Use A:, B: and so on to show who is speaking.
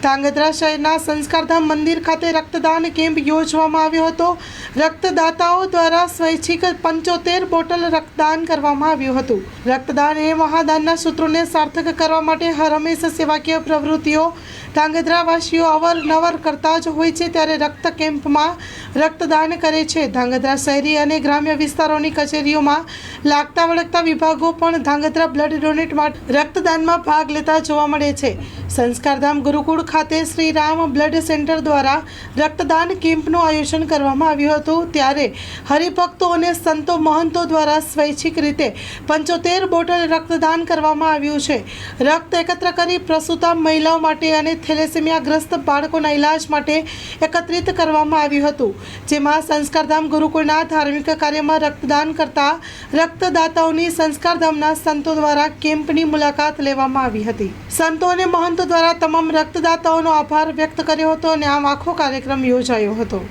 A: ધાંગધ્રા શહેરના સંસ્કારધામ મંદિર ખાતે રક્તદાન કેમ્પ યોજવામાં આવ્યો હતો। રક્તદાતાઓ દ્વારા સ્વૈચ્છિક 75 બોટલ રક્તદાન કરવામાં આવ્યું હતું। રક્તદાન એ મહાદાનના સૂત્રોને સાર્થક કરવા માટે હરહંમેશ સેવાકીય પ્રવૃત્તિઓ ધાંગધ્રાવાસીઓ અવારનવાર કરતા જ હોય છે, ત્યારે રક્ત કેમ્પમાં રક્તદાન કરે છે। ધાંગધ્રા શહેરી અને ગ્રામ્ય વિસ્તારોની કચેરીઓમાં લાગતા વળગતા વિભાગો પણ ધાંગધ્રા બ્લડ ડોનેટ માટે રક્તદાનમાં ભાગ લેતા જોવા મળે છે। સંસ્કારધામ ગુરુકુળ ખાતે શ્રી રામ બ્લડ સેન્ટર દ્વારા રક્તદાન કેમ્પનું આયોજન કરવામાં આવ્યું હતું, ત્યારે હરિભક્તો અને સંતો મહંતો દ્વારા સ્વૈચ્છિક રીતે 75 બોટલ રક્તદાન કરવામાં આવ્યું છે। રક્ત એકત્ર કરી પ્રસૂતા મહિલાઓ માટે અને થેલેસેમિયાગ્રસ્ત બાળકોના ઇલાજ માટે એકત્રિત કરવામાં આવ્યું હતું, જેમાં સંસ્કારધામ ગુરુકુળના ધાર્મિક કાર્યમાં રક્તદાન કરતા રક્તદાતાઓની સંસ્કારધામના સંતો દ્વારા કેમ્પની મુલાકાત લેવામાં આવી હતી। સંતો અને મહંતો દ્વારા તમામ રક્તદાતાઓનો આભાર વ્યક્ત કર્યો હતો અને આમ આખો કાર્યક્રમ યોજાયો હતો।